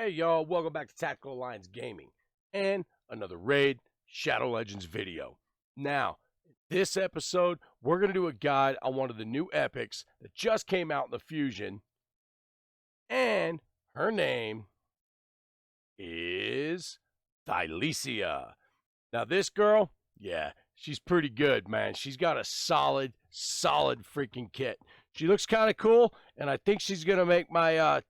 Hey y'all, welcome back to Tactical Alliance Gaming and another Raid Shadow Legends video. Now, this episode, we're going to do a guide on one of the new epics that just came out in the Fusion, and her name is Thylessia. Now this girl, yeah, she's pretty good, man. She's got a solid freaking kit. She looks kind of cool, and I think she's going to make my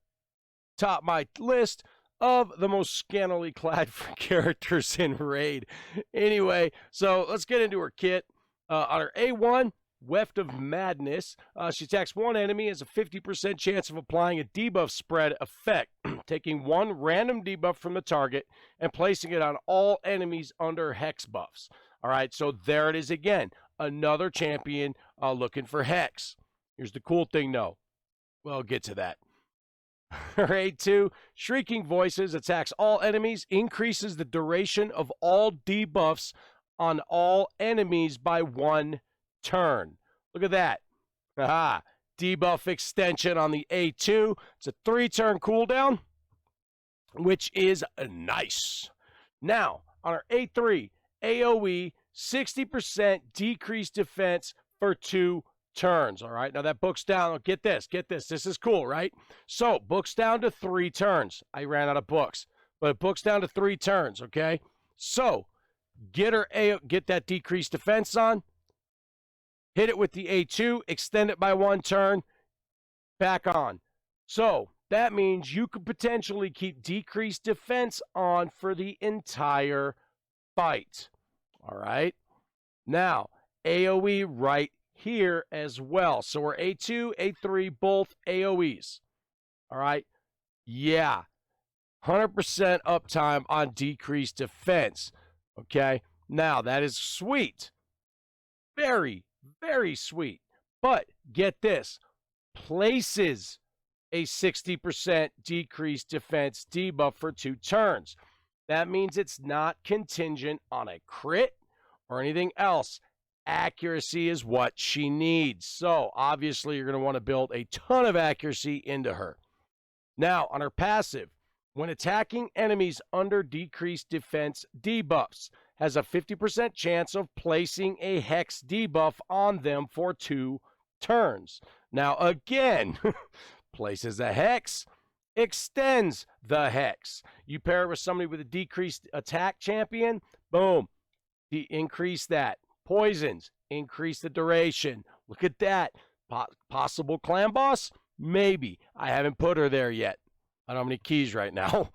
top my list of the most scantily clad characters in Raid. Anyway, so let's get into her kit. On her A1, Weft of Madness, she attacks one enemy, has a 50% chance of applying a debuff spread effect, taking one random debuff from the target and placing it on all enemies under hex buffs. All right, so there it is again. Another champion looking for hex. Here's the cool thing, though. Well, I'll get to that. Her A2, Shrieking Voices, attacks all enemies, increases the duration of all debuffs on all enemies by 1 turn. Look at that. Aha. Debuff extension on the A2. It's a 3-turn cooldown, which is nice. Now, on our A3, AoE, 60% decreased defense for 2 turns. All right, now that books down. Get this. This is cool, right? So books down to 3 turns. I ran out of books, but it books down to 3 turns. Okay, so get that decreased defense on. Hit it with the A2. Extend it by 1 turn. Back on. So that means you could potentially keep decreased defense on for the entire fight. All right. Now AoE right here as well. So we're A2, A3, both AoEs. All right. Yeah. 100% uptime on decreased defense. Okay. Now that is sweet. Very, very sweet. But get this. Places a 60% decreased defense debuff for 2 turns. That means it's not contingent on a crit or anything else. Accuracy is what she needs. So obviously you're going to want to build a ton of accuracy into her. Now on her passive, when attacking enemies under decreased defense debuffs, has a 50% chance of placing a hex debuff on them for 2 turns. Now again, places a hex, extends the hex. You pair it with somebody with a decreased attack champion, boom, increase that. Poisons, increase the duration. Look at that. Possible clan boss? Maybe. I haven't put her there yet. I don't have any keys right now.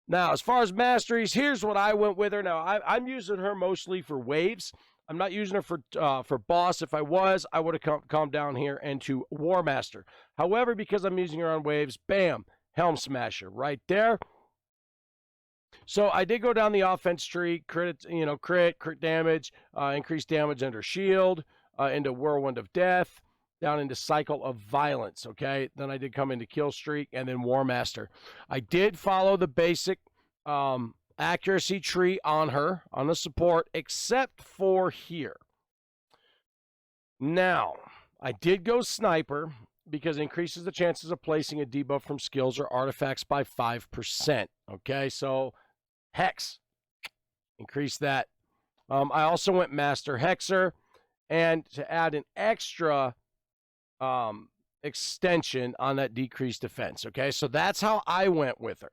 Now, as far as masteries, here's what I went with her. Now, I'm using her mostly for waves. I'm not using her for boss. If I was, I would have come down here into War Master. However, because I'm using her on waves, bam, Helm Smasher right there. So I did go down the offense tree, crit damage, increased damage under shield, into Whirlwind of Death, down into Cycle of Violence, okay? Then I did come into Kill Streak, and then War Master. I did follow the basic accuracy tree on her, on the support, except for here. Now, I did go Sniper, because it increases the chances of placing a debuff from skills or artifacts by 5%, okay? So Hex, increase that. I also went Master Hexer, and to add an extra extension on that decreased defense. Okay, so that's how I went with her.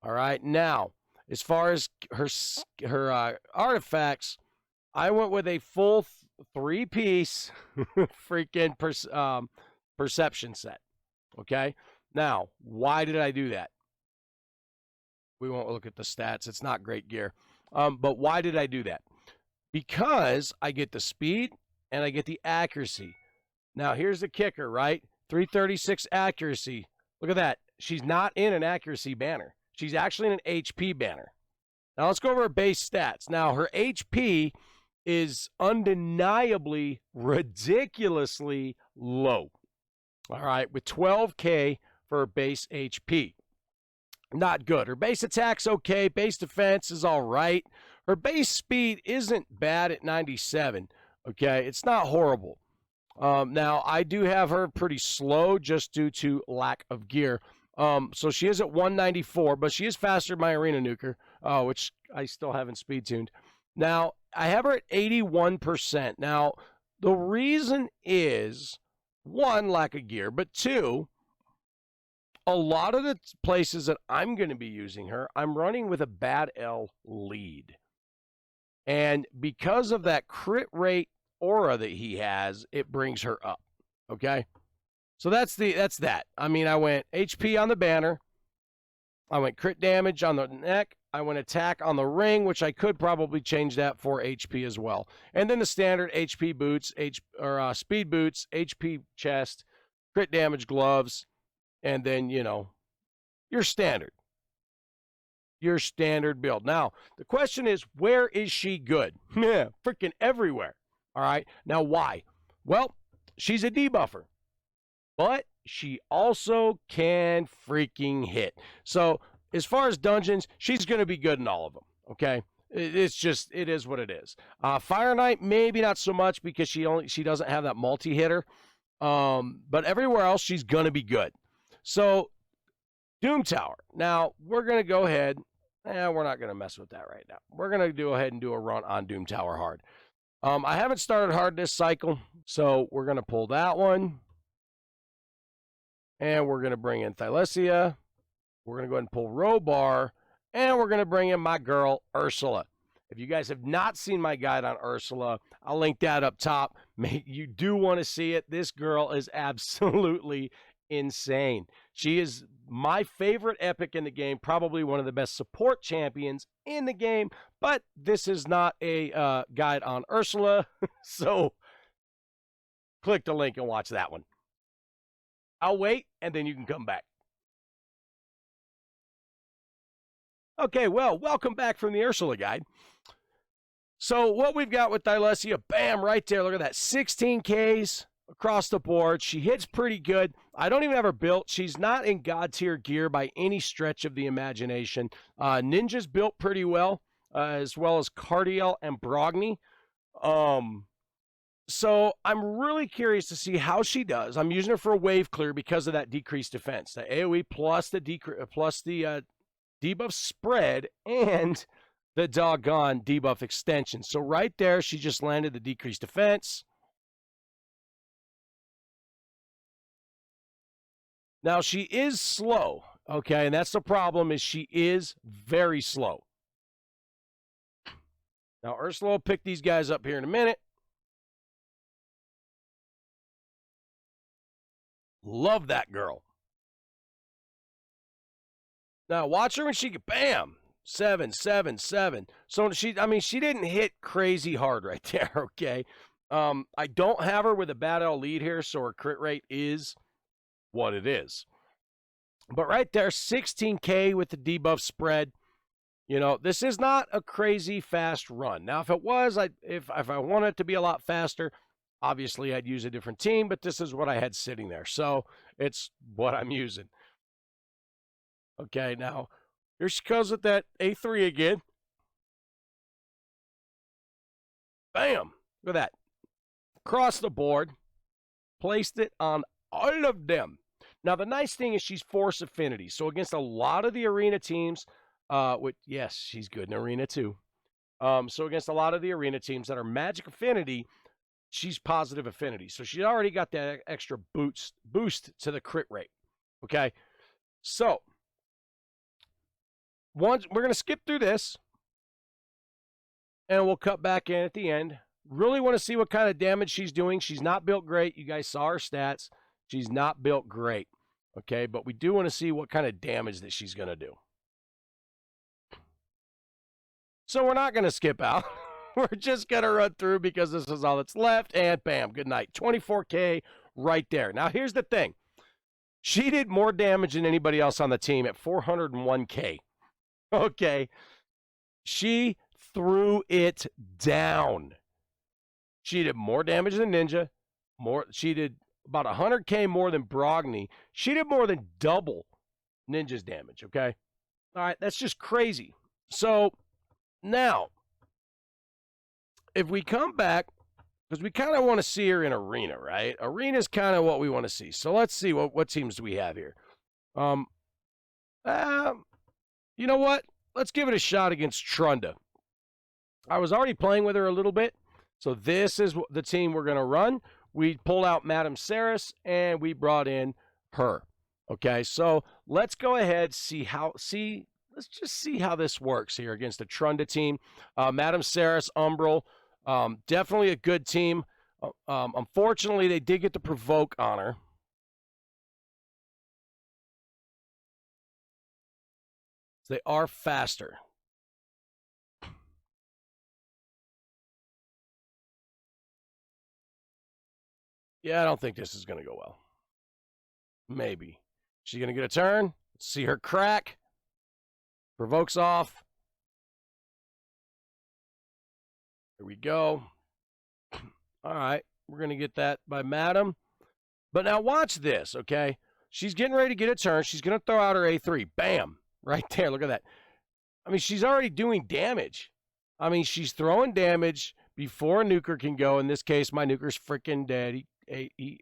All right, now as far as her artifacts, I went with a full 3-piece freaking perception set. Okay, now why did I do that? We won't look at the stats. It's not great gear. But why did I do that? Because I get the speed and I get the accuracy. Now, here's the kicker, right? 336 accuracy. Look at that. She's not in an accuracy banner. She's actually in an HP banner. Now, let's go over her base stats. Now, her HP is undeniably, ridiculously low. All right, with 12K for her base HP. Not good. Her base attack's okay. Base defense is all right. Her base speed isn't bad at 97. Okay, it's not horrible. Now, I do have her pretty slow just due to lack of gear. So she is at 194, but she is faster than my arena nuker, which I still haven't speed tuned. Now, I have her at 81%. Now, the reason is, one, lack of gear, but two, a lot of the places that I'm going to be using her, I'm running with a bad L lead. And because of that crit rate aura that he has, it brings her up. Okay? So that's that. I mean, I went HP on the banner. I went crit damage on the neck. I went attack on the ring, which I could probably change that for HP as well. And then the standard HP boots, speed boots, HP chest, crit damage gloves, and then, your standard. Your standard build. Now, the question is, where is she good? Yeah, freaking everywhere. All right. Now, why? Well, she's a debuffer, but she also can freaking hit. So, as far as dungeons, she's going to be good in all of them. Okay. It is what it is. Fire Knight, maybe not so much because she doesn't have that multi-hitter. But everywhere else, she's going to be good. So, Doom Tower. Now, we're going to go ahead. We're not going to mess with that right now. We're going to go ahead and do a run on Doom Tower hard. I haven't started hard this cycle, so we're going to pull that one. And we're going to bring in Thylessia. We're going to go ahead and pull Robar. And we're going to bring in my girl, Ursula. If you guys have not seen my guide on Ursula, I'll link that up top. You do want to see it. This girl is absolutely insane. She is my favorite epic in the game, probably one of the best support champions in the game, but this is not a guide on Ursula, so click the link and watch that one. I'll wait, and then you can come back. Okay, well, welcome back from the Ursula guide. So what we've got with Thylessia, bam, right there, look at that, 16 Ks across the board. She hits pretty good. I don't even have her built. She's not in God tier gear by any stretch of the imagination. Ninja's built pretty well as Cardiel and Brogni. So I'm really curious to see how she does. I'm using her for a wave clear because of that decreased defense, the AoE plus the debuff spread and the doggone debuff extension. So right there, she just landed the decreased defense. Now, she is slow, okay? And that's the problem, is she is very slow. Now, Ursula will pick these guys up here in a minute. Love that girl. Now, watch her when she get, bam, 7, 7, 7. So, she didn't hit crazy hard right there, okay? I don't have her with a bad L lead here, so her crit rate is what it is. But right there, 16K with the debuff spread. This is not a crazy fast run. Now, if it was, if I wanted it to be a lot faster, obviously I'd use a different team, but this is what I had sitting there. So it's what I'm using. Okay, now, here she goes with that A3 again. Bam! Look at that. Across the board. Placed it on all of them. Now, the nice thing is she's force affinity. So against a lot of the arena teams, yes, she's good in arena too. So against a lot of the arena teams that are magic affinity, she's positive affinity. So she's already got that extra boost to the crit rate. Okay. So we're going to skip through this and we'll cut back in at the end. Really want to see what kind of damage she's doing. She's not built great. You guys saw her stats. She's not built great. Okay, but we do want to see what kind of damage that she's going to do. So we're not going to skip out. We're just going to run through because this is all that's left. And bam, good night. 24K right there. Now, here's the thing. She did more damage than anybody else on the team at 401K. Okay. She threw it down. She did more damage than Ninja. She did about 100K more than Brogni. She did more than double Ninja's damage, okay? All right, that's just crazy. So, now, if we come back, because we kind of want to see her in Arena, right? Arena is kind of what we want to see. So, let's see what teams do we have here. You know what? Let's give it a shot against Trunda. I was already playing with her a little bit, so this is the team we're going to run. We pulled out Madame Saris, and we brought in her. Okay, so let's go ahead, let's just see how this works here against the Trunda team. Madame Saris, Umbral, definitely a good team. Unfortunately, they did get the provoke on her. They are faster. Yeah, I don't think this is going to go well. Maybe. She's going to get a turn. Let's see her crack. Provokes off. Here we go. All right. We're going to get that by Madam. But now watch this, okay? She's getting ready to get a turn. She's going to throw out her A3. Bam. Right there. Look at that. I mean, she's already doing damage. I mean, she's throwing damage before a nuker can go. In this case, my nuker's freaking dead. He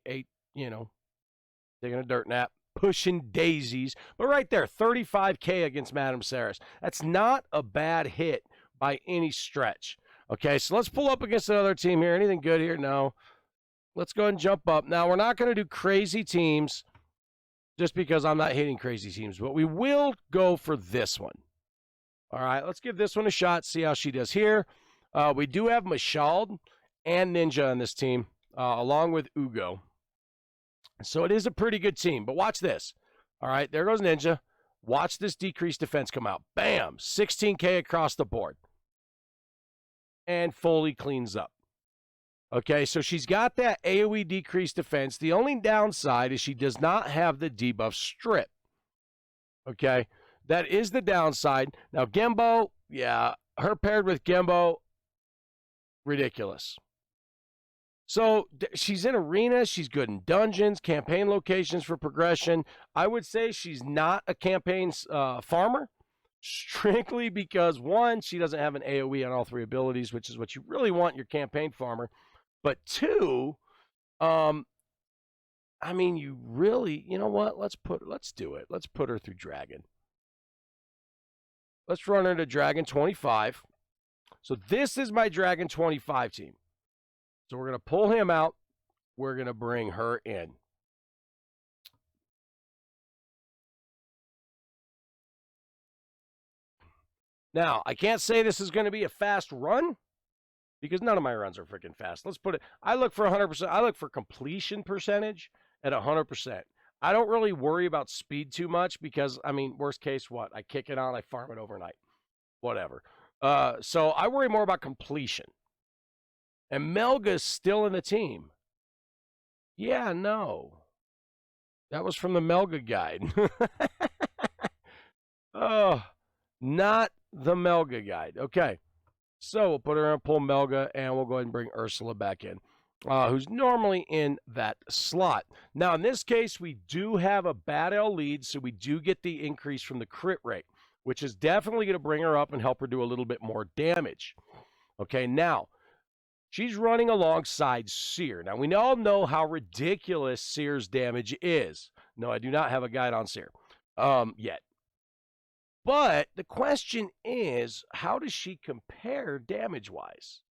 ate, taking a dirt nap, pushing daisies. But right there, 35K against Madame Saris. That's not a bad hit by any stretch. Okay, so let's pull up against another team here. Anything good here? No. Let's go ahead and jump up. Now, we're not going to do crazy teams just because I'm not hitting crazy teams, but we will go for this one. All right, let's give this one a shot, see how she does here. We do have Mashald and Ninja on this team, along with Ugo. So it is a pretty good team, but watch this. All right, there goes Ninja. Watch this decreased defense come out. Bam, 16K across the board. And fully cleans up. Okay, so she's got that AoE decreased defense. The only downside is she does not have the debuff strip. Okay, that is the downside. Now, Gembo, yeah, her paired with Gembo, ridiculous. So she's in arena. She's good in dungeons, campaign locations for progression. I would say she's not a campaign farmer, strictly because, one, she doesn't have an AoE on all three abilities, which is what you really want in your campaign farmer. But two, I mean, you really, you know what? Let's do it. Let's put her through Dragon. Let's run her to Dragon 25. So this is my Dragon 25 team. So we're going to pull him out. We're going to bring her in. Now, I can't say this is going to be a fast run because none of my runs are freaking fast. Let's put it, I look for 100%. I look for completion percentage at 100%. I don't really worry about speed too much because, I mean, worst case, what? I kick it on, I farm it overnight. Whatever. So I worry more about completion. And Melga's still in the team. Yeah, no. That was from the Melga guide. Oh, not the Melga guide. Okay. So we'll put her in, pull Melga, and we'll go ahead and bring Ursula back in, who's normally in that slot. Now, in this case, we do have a bad L lead, so we do get the increase from the crit rate, which is definitely going to bring her up and help her do a little bit more damage. Okay, now, she's running alongside Seer. Now, we all know how ridiculous Seer's damage is. No, I do not have a guide on Seer yet. But the question is, how does she compare damage-wise?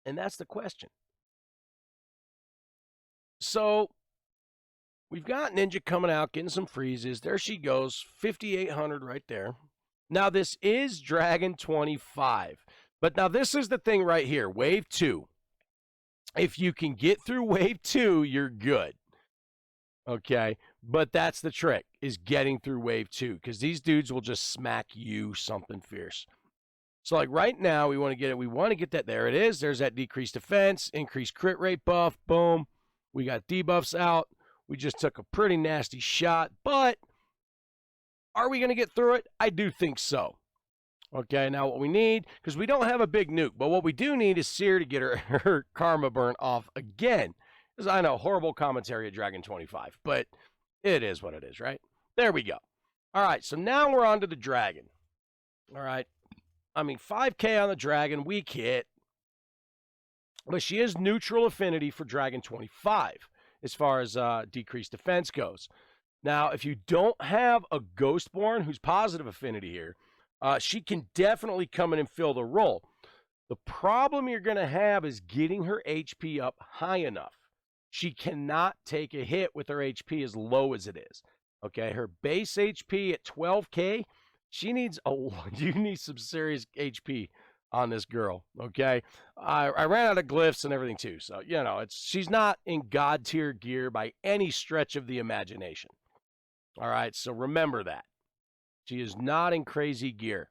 And that's the question. So we've got Ninja coming out, getting some freezes. There she goes, 5,800 right there. Now, this is Dragon 25. But now this is the thing right here, Wave 2. If you can get through Wave 2, you're good. Okay, but that's the trick, is getting through Wave 2, because these dudes will just smack you something fierce. So, like, right now, we want to get it. We want to get that. There it is. There's that decreased defense, increased crit rate buff. Boom. We got debuffs out. We just took a pretty nasty shot, but are we going to get through it? I do think so. Okay, now what we need, because we don't have a big nuke, but what we do need is Seer to get her karma burn off again. Because I know, horrible commentary at Dragon 25, but it is what it is, right? There we go. All right, so now we're on to the Dragon. All right. I mean, 5K on the Dragon, weak hit. But she is neutral affinity for Dragon 25. as far as decreased defense goes. Now, if you don't have a Ghostborn who's positive affinity here, she can definitely come in and fill the role. The problem you're going to have is getting her HP up high enough. She cannot take a hit with her HP as low as it is. Okay, her base HP at 12K, she needs you need some serious HP on this girl. Okay, I ran out of glyphs and everything too, so you know she's not in god tier gear by any stretch of the imagination. All right, so remember that she is not in crazy gear.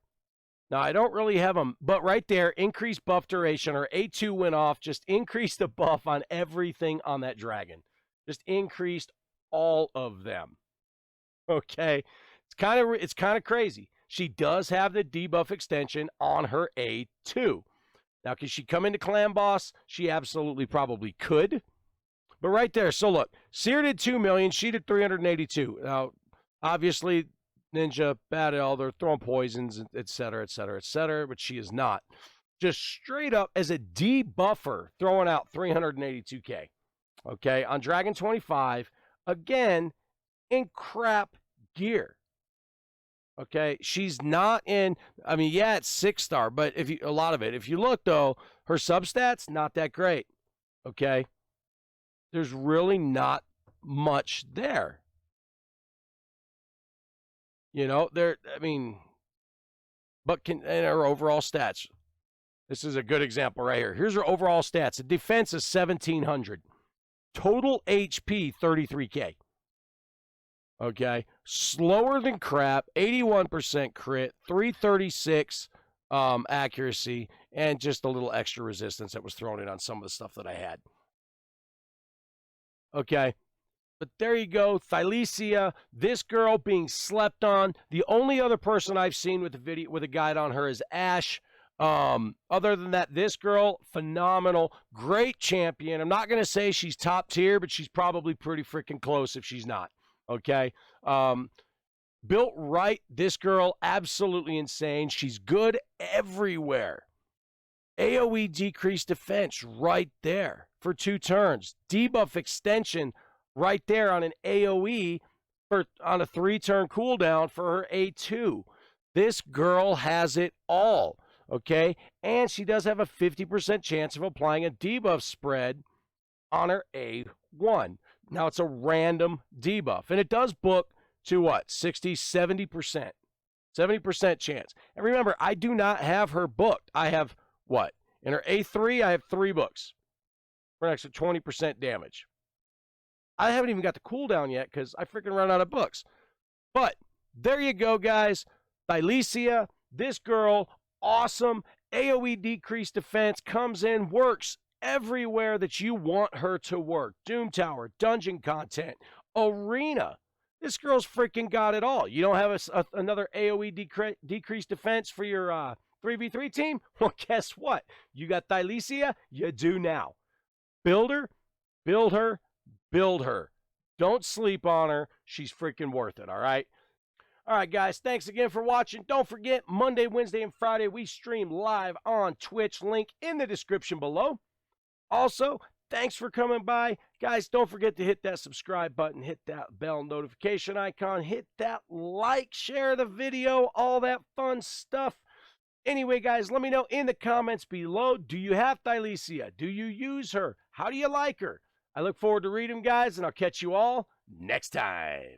Now, I don't really have them, but right there, increased buff duration, or A2 went off, just increased the buff on everything on that dragon. Just increased all of them. Okay? It's kind of crazy. She does have the debuff extension on her A2. Now, can she come into Clan Boss? She absolutely probably could. But right there, so look, Seer did 2 million, she did 382. Now, obviously, Ninja, Bad L, they're throwing poisons, etc., etc., etc., but she is not. Just straight up as a debuffer, throwing out 382K. Okay, on Dragon 25, again, in crap gear. Okay, she's not in, I mean, yeah, it's 6-star, but a lot of it. If you look, though, her substats, not that great. Okay, there's really not much there. You know, and her overall stats. This is a good example right here. Here's her overall stats. The defense is 1,700. Total HP, 33K. Okay. Slower than crap, 81% crit, 336 accuracy, and just a little extra resistance that was thrown in on some of the stuff that I had. Okay. But there you go, Thylessia, this girl being slept on. The only other person I've seen with a guide on her is Ash. Other than that, this girl, phenomenal, great champion. I'm not going to say she's top tier, but she's probably pretty freaking close if she's not. Okay. Built right, this girl, absolutely insane. She's good everywhere. AoE decreased defense right there for 2 turns. Debuff extension right there on an AoE on a 3-turn cooldown for her A2. This girl has it all, okay? And she does have a 50% chance of applying a debuff spread on her A1. Now, it's a random debuff, and it does book to what? 60, 70%. 70% chance. And remember, I do not have her booked. I have what? In her A3, I have 3 books for an extra 20% damage. I haven't even got the cooldown yet because I freaking run out of books. But there you go, guys. Thylessia, this girl, awesome. AoE decreased defense, comes in, works everywhere that you want her to work. Doom Tower, dungeon content, arena. This girl's freaking got it all. You don't have another AoE decreased defense for your 3v3 team? Well, guess what? You got Thylessia, you do now. Build her, build her, build her. Don't sleep on her. She's freaking worth it, all right? All right, guys, thanks again for watching. Don't forget, Monday, Wednesday, and Friday, we stream live on Twitch. Link in the description below. Also, thanks for coming by. Guys, don't forget to hit that subscribe button, hit that bell notification icon, hit that like, share the video, all that fun stuff. Anyway, guys, let me know in the comments below, do you have Thylessia? Do you use her? How do you like her? I look forward to reading them, guys, and I'll catch you all next time.